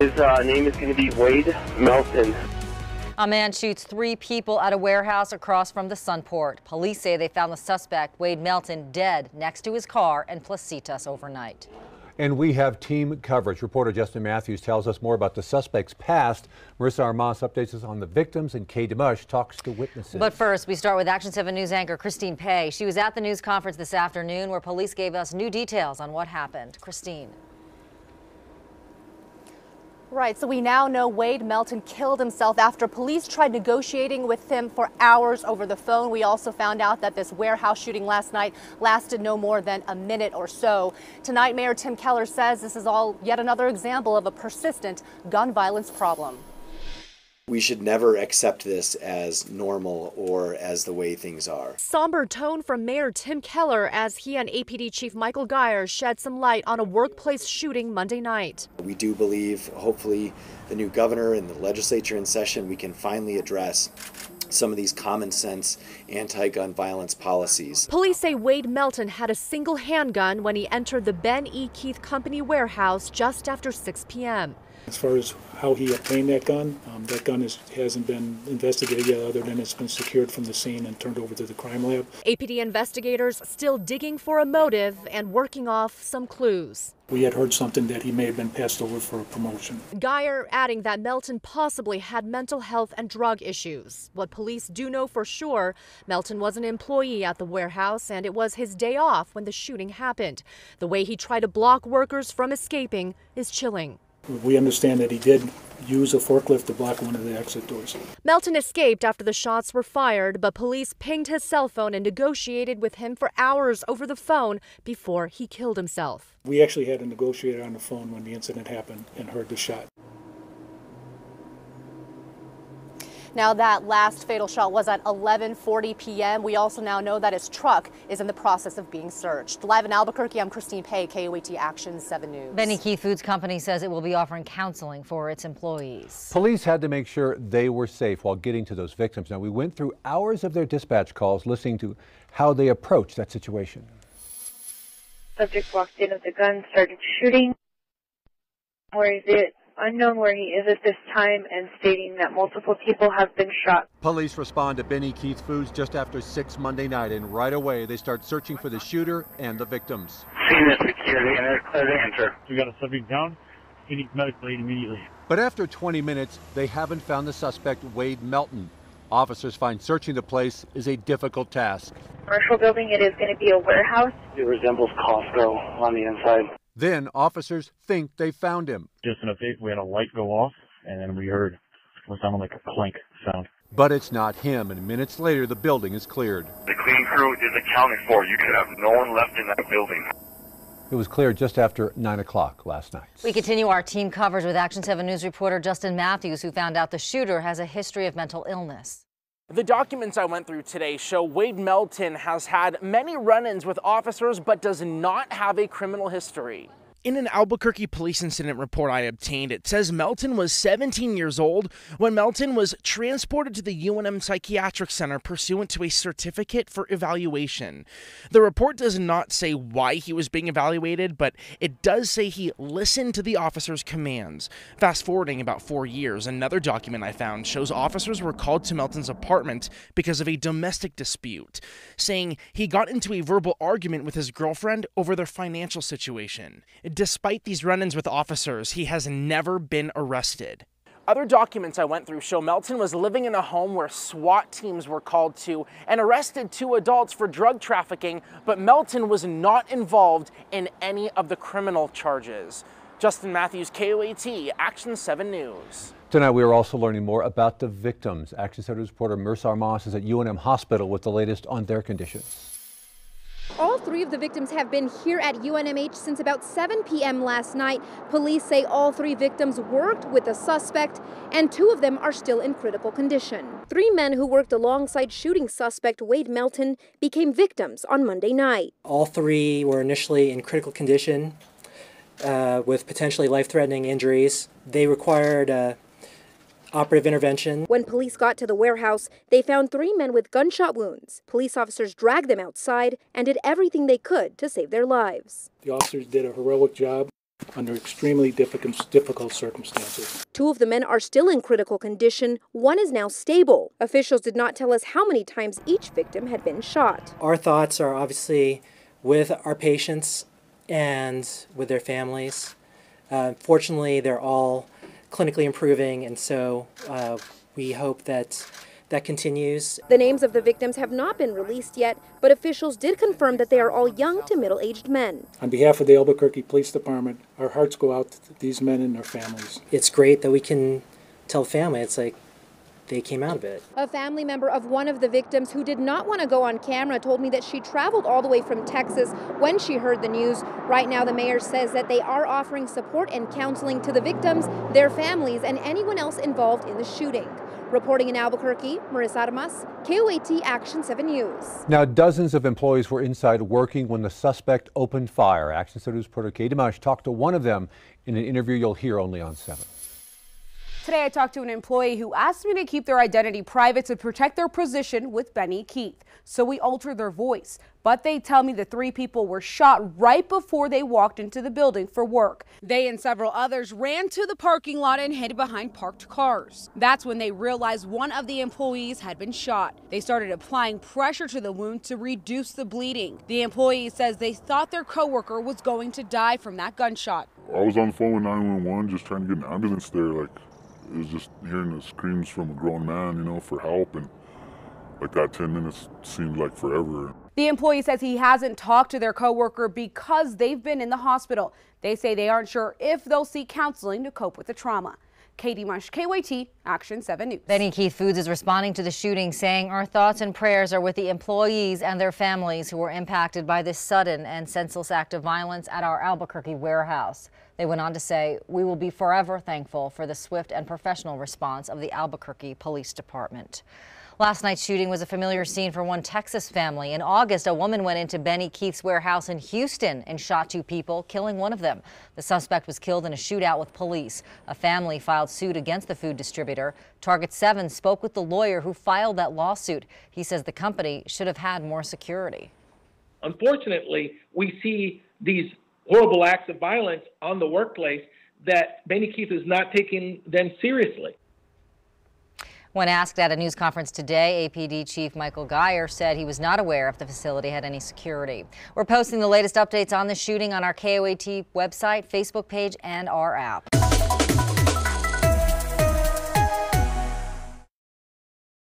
His name is going to be Wade Melton. A man shoots 3 people at a warehouse across from the Sunport. Police say they found the suspect, Wade Melton, dead next to his car in Placitas overnight. And we have team coverage. Reporter Justin Matthews tells us more about the suspect's past. Marissa Armas updates us on the victims, and Kay Demush talks to witnesses. But first, we start with Action 7 News anchor Christine Pei. She was at the news conference this afternoon where police gave us new details on what happened. Christine. Right, so we now know Wade Melton killed himself after police tried negotiating with him for hours over the phone. We also found out that this warehouse shooting last night lasted no more than a minute or so. Tonight, Mayor Tim Keller says this is all yet another example of a persistent gun violence problem. We should never accept this as normal or as the way things are. Somber tone from Mayor Tim Keller as he and APD Chief Michael Geyer shed some light on a workplace shooting Monday night. We do believe, hopefully, the new governor and the legislature in session, we can finally address some of these common sense anti-gun violence policies. Police say Wade Melton had a single handgun when he entered the Ben E. Keith Company warehouse just after 6 p.m. As far as how he obtained that gun hasn't been investigated yet, other than it's been secured from the scene and turned over to the crime lab. APD investigators still digging for a motive and working off some clues. We had heard something that he may have been passed over for a promotion. Geyer adding that Melton possibly had mental health and drug issues. What police do know for sure, Melton was an employee at the warehouse and it was his day off when the shooting happened. The way he tried to block workers from escaping is chilling. We understand that he did use a forklift to block one of the exit doors. Melton escaped after the shots were fired, but police pinged his cell phone and negotiated with him for hours over the phone before he killed himself. We actually had a negotiator on the phone when the incident happened and heard the shot. Now, that last fatal shot was at 11:40 p.m. We also now know that his truck is in the process of being searched. Live in Albuquerque, I'm Christine Pei, KOAT Action 7 News. Ben E. Keith Foods Company says it will be offering counseling for its employees. Police had to make sure they were safe while getting to those victims. Now, we went through hours of their dispatch calls, listening to how they approached that situation. Subject walked in with a gun, started shooting. Where is it? Unknown where he is at this time, and stating that multiple people have been shot. Police respond to Ben E. Keith Foods just after 6 Monday night, and right away they start searching for the shooter and the victims. Seen the security and they're clear to enter. We got a subject down. He needs medical aid immediately. But after 20 minutes, they haven't found the suspect, Wade Melton. Officers find searching the place is a difficult task. Commercial building, it is going to be a warehouse. It resembles Costco on the inside. Then officers think they found him. Just in a phase, we had a light go off, and then we heard what sounded like a clank sound. But it's not him, and minutes later the building is cleared. The cleaning crew is accounted for. You could have no one left in that building. It was cleared just after 9 o'clock last night. We continue our team coverage with Action 7 News reporter Justin Matthews, who found out the shooter has a history of mental illness. The documents I went through today show Wade Melton has had many run-ins with officers but does not have a criminal history. In an Albuquerque police incident report I obtained, it says Melton was 17 years old when Melton was transported to the UNM Psychiatric Center pursuant to a certificate for evaluation. The report does not say why he was being evaluated, but it does say he listened to the officer's commands. Fast forwarding about 4 years, another document I found shows officers were called to Melton's apartment because of a domestic dispute, saying he got into a verbal argument with his girlfriend over their financial situation. Despite these run-ins with officers, he has never been arrested. Other documents I went through show Melton was living in a home where SWAT teams were called to and arrested 2 adults for drug trafficking, but Melton was not involved in any of the criminal charges. Justin Matthews, KOAT, Action 7 News. Tonight we are also learning more about the victims. Action 7 News reporter Marissa Armas is at UNM Hospital with the latest on their conditions. All 3 of the victims have been here at UNMH since about 7 p.m. last night. Police say all 3 victims worked with the suspect, and 2 of them are still in critical condition. 3 men who worked alongside shooting suspect Wade Melton became victims on Monday night. All 3 were initially in critical condition with potentially life-threatening injuries. They required operative intervention. When police got to the warehouse, they found 3 men with gunshot wounds. Police officers dragged them outside and did everything they could to save their lives. The officers did a heroic job. under extremely difficult circumstances. 2 of the men are still in critical condition. 1 is now stable. Officials did not tell us how many times each victim had been shot. Our thoughts are obviously with our patients and with their families. Fortunately, they're all clinically improving, and so we hope that that continues. The names of the victims have not been released yet, but officials did confirm that they are all young to middle-aged men. On behalf of the Albuquerque Police Department, our hearts go out to these men and their families. It's great that we can tell the family it's like they came out of it. A family member of one of the victims who did not want to go on camera told me that she traveled all the way from Texas when she heard the news. Right now, the mayor says that they are offering support and counseling to the victims, their families, and anyone else involved in the shooting. Reporting in Albuquerque, Marissa Armas, KOAT Action 7 News. Now, dozens of employees were inside working when the suspect opened fire. Action 7 News reporter Kay Dimash talked to one of them in an interview you'll hear only on 7. Today I talked to an employee who asked me to keep their identity private to protect their position with Benny Keith. So we altered their voice, but they tell me the 3 people were shot right before they walked into the building for work. They and several others ran to the parking lot and hid behind parked cars. That's when they realized one of the employees had been shot. They started applying pressure to the wound to reduce the bleeding. The employee says they thought their coworker was going to die from that gunshot. I was on the phone with 911 just trying to get an ambulance there. It was just hearing the screams from a grown man, you know, for help, and like that 10 minutes seemed like forever. The employee says he hasn't talked to their coworker because they've been in the hospital. They say they aren't sure if they'll seek counseling to cope with the trauma. Katie Mush, KOAT, Action 7 News. Benny Keith Foods is responding to the shooting, saying our thoughts and prayers are with the employees and their families who were impacted by this sudden and senseless act of violence at our Albuquerque warehouse. They went on to say, we will be forever thankful for the swift and professional response of the Albuquerque Police Department. Last night's shooting was a familiar scene for one Texas family. In August, a woman went into Benny Keith's warehouse in Houston and shot 2 people, killing one of them. The suspect was killed in a shootout with police. A family filed suit against the food distributor. Target 7 spoke with the lawyer who filed that lawsuit. He says the company should have had more security. Unfortunately, we see these horrible acts of violence on the workplace that Benny Keith is not taking them seriously. When asked at a news conference today, APD Chief Michael Geyer said he was not aware if the facility had any security. We're posting the latest updates on the shooting on our KOAT website, Facebook page, and our app.